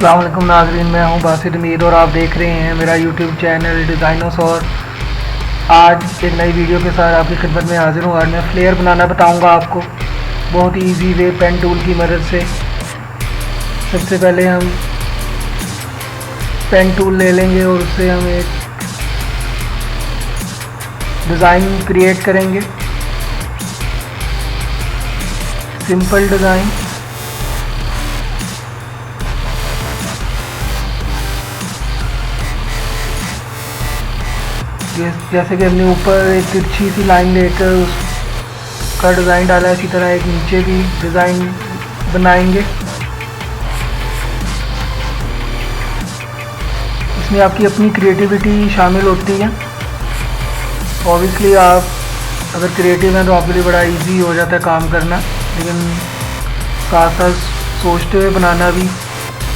अस्सलाम वालेकुम नाज़रीन, मैं हूं बासित मीर और आप देख रहे हैं मेरा यूट्यूब चैनल डिज़ाइनर्स। और आज एक नई वीडियो के साथ आपकी खिदमत में हाजिर हूं। आज मैं फ्लेयर बनाना बताऊंगा आपको बहुत ही इजी वे पेन टूल की मदद से। सबसे पहले हम पेन टूल ले लेंगे और उससे हम एक डिज़ाइन क्रिएट करेंगे, सिंपल डिज़ाइन। जैसे कि हमने ऊपर एक तिरछी सी लाइन लेकर उसका डिज़ाइन डाला है, इसी तरह एक नीचे भी डिज़ाइन बनाएंगे। इसमें आपकी अपनी क्रिएटिविटी शामिल होती है। ऑब्वियसली आप अगर क्रिएटिव हैं तो आपके लिए बड़ा इजी हो जाता है काम करना, लेकिन साथ साथ सोचते हुए बनाना भी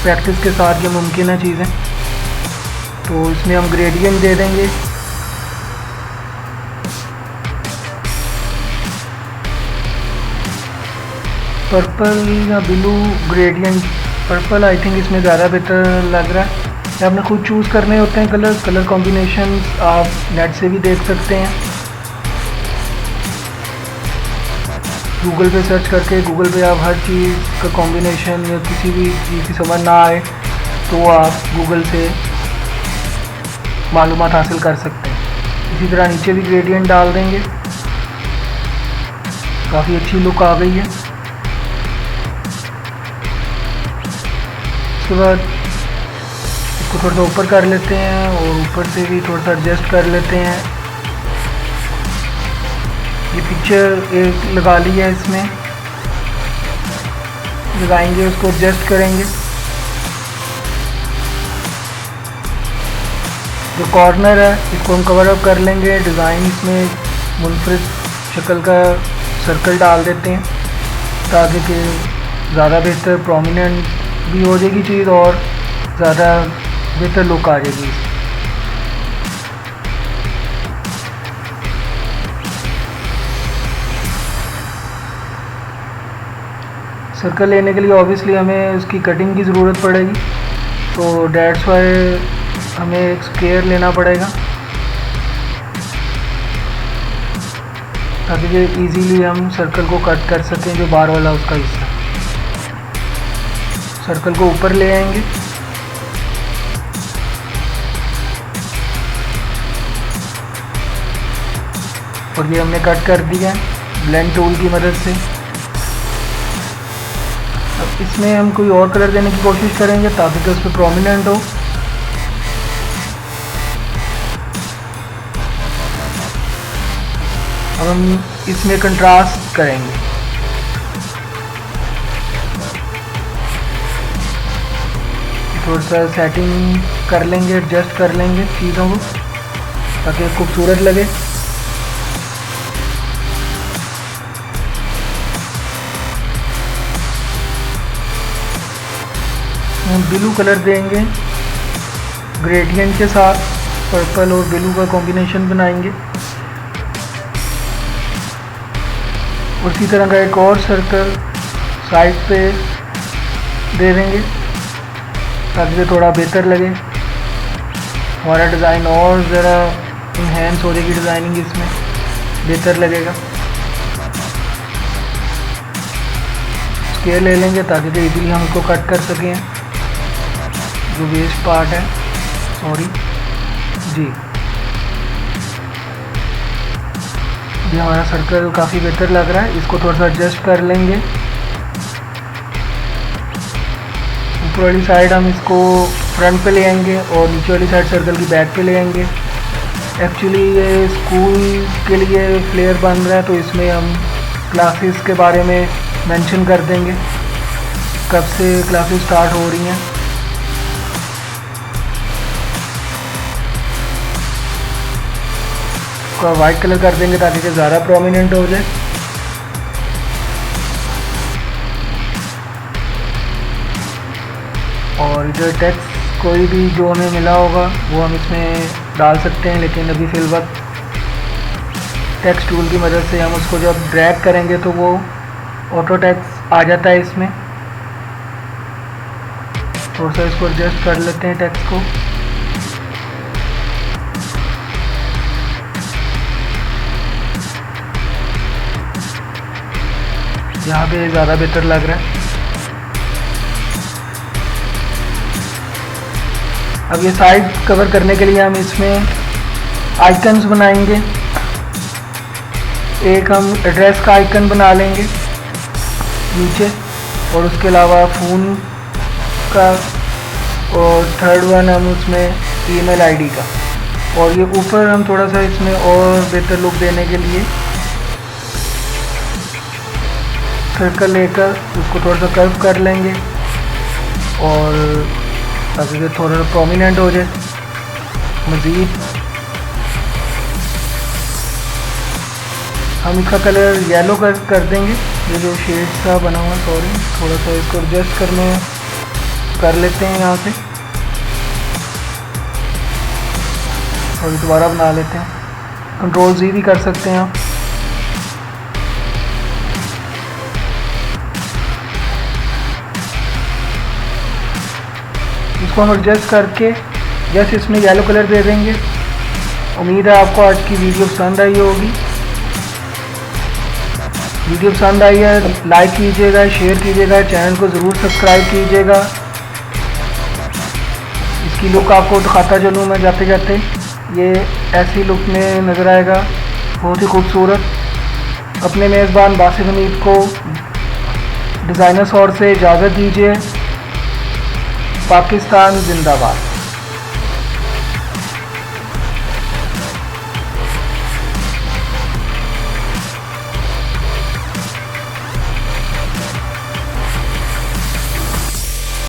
प्रैक्टिस के साथ ये मुमकिन है चीज़ें। तो इसमें हम ग्रेडियंट दे देंगे। पर्पल या blue gradient, purple I think इसमें ज़्यादा बेहतर लग रहा है। या आपने खुद चूज़ करने होते हैं कलर कॉम्बिनेशन आप नेट से भी देख सकते हैं। गूगल पे सर्च करके गूगल पे आप हर चीज़ का कॉम्बिनेशन या किसी भी चीज़ की समझ ना आए तो आप गूगल से मालूमात हासिल कर सकते हैं। इसी तरह नीचे भी ग्रेडियंट डाल देंगे। काफ़ी अच्छी लुक आ गई है। उसके बाद इसको थोड़ा सा ऊपर कर लेते हैं और ऊपर से भी थोड़ा सा एडजस्ट कर लेते हैं। ये पिक्चर एक लगा ली है, इसमें लगाएंगे, उसको एडजस्ट करेंगे। जो कॉर्नर है इसको हम कवर अप कर लेंगे। डिज़ाइन इसमें मुनफरिद शक्ल का सर्कल डाल देते हैं ताकि कि ज़्यादा बेहतर प्रोमिनेंट भी हो जाएगी चीज़ और ज़्यादा बेहतर लुक आ जाएगी। सर्कल लेने के लिए ऑब्वियसली हमें उसकी कटिंग की ज़रूरत पड़ेगी, तो डेट्स वाई हमें एक स्क्वायर लेना पड़ेगा ताकि कि ईज़िली हम सर्कल को कट कर सकें। जो बार वाला उसका हिस्सा, सर्कल को ऊपर ले आएंगे। और ये हमने कट कर दिया ब्लेंड टूल की मदद से। अब इसमें हम कोई और कलर देने की कोशिश करेंगे ताकि कि उस पर प्रोमिनेंट हो। अब हम इसमें कंट्रास्ट करेंगे। थोड़ा सा सेटिंग कर लेंगे, एडजस्ट कर लेंगे चीज़ों को ताकि खूबसूरत लगे। हम ब्लू कलर देंगे ग्रेडियंट के साथ, पर्पल और ब्लू का कॉम्बिनेशन बनाएंगे। उसी तरह का एक और सर्कल साइड पे दे देंगे ताकि ये थोड़ा बेहतर लगे। हमारा डिज़ाइन और ज़रा इन्हेंस हो जाएगी, डिज़ाइनिंग इसमें बेहतर लगेगा। स्केल ले लेंगे ताकि कि इजीली हम इसको कट कर सकें, जो वेस्ट पार्ट है। सॉरी जी, ये हमारा सर्कल काफ़ी बेहतर लग रहा है। इसको थोड़ा सा एडजस्ट कर लेंगे। ऊपर वाली साइड हम इसको फ्रंट पे ले आएंगे और नीचे वाली साइड सर्कल की बैक पे ले आएंगे। एक्चुअली ये स्कूल के लिए फ्लेयर बन रहा है, तो इसमें हम क्लासेस के बारे में मेंशन कर देंगे, कब से क्लासेस स्टार्ट हो रही हैं। इसको वाइट कलर कर देंगे ताकि कि ज़्यादा प्रोमिनेंट हो जाए। और इधर टेक्स्ट कोई भी जो हमें मिला होगा वो हम इसमें डाल सकते हैं, लेकिन अभी फिल वक्त टेक्स्ट टूल की मदद से हम उसको जब ड्रैग करेंगे तो वो ऑटो टेक्स्ट आ जाता है इसमें। थोड़ा सा इसको एडजस्ट कर लेते हैं टेक्स्ट को। यहाँ पे ज़्यादा बेहतर लग रहा है। अब ये साइड कवर करने के लिए हम इसमें आइकन्स बनाएंगे। एक हम एड्रेस का आइकन बना लेंगे नीचे, और उसके अलावा फ़ोन का, और थर्ड वन हम उसमें ईमेल आईडी का। और ये ऊपर हम थोड़ा सा इसमें और बेहतर लुक देने के लिए सर्कल लेकर उसको थोड़ा सा कर्व कर लेंगे, और ताकि ये थोड़ा सा प्रोमिनेंट हो जाए मज़ीद। हम इसका कलर येलो कर देंगे। ये जो शेड सा बना हुआ, सॉरी, थोड़ा सा इसको एडजस्ट कर लेते हैं यहाँ से, और दोबारा बना लेते हैं। Ctrl+Z भी कर सकते हैं आप। इसको हम एडजस्ट करके जैसे इसमें येलो कलर दे देंगे। उम्मीद है आपको आज की वीडियो पसंद आई होगी। वीडियो पसंद आई है लाइक कीजिएगा, शेयर कीजिएगा, चैनल को ज़रूर सब्सक्राइब कीजिएगा। इसकी लुक आपको दिखाता चलूँ मैं जाते जाते। ये ऐसी लुक में नज़र आएगा, बहुत ही खूबसूरत। अपने मेज़बान बासित हमीद को डिज़ाइनर सॉर्ट से इजाज़त दीजिए। पाकिस्तान जिंदाबाद।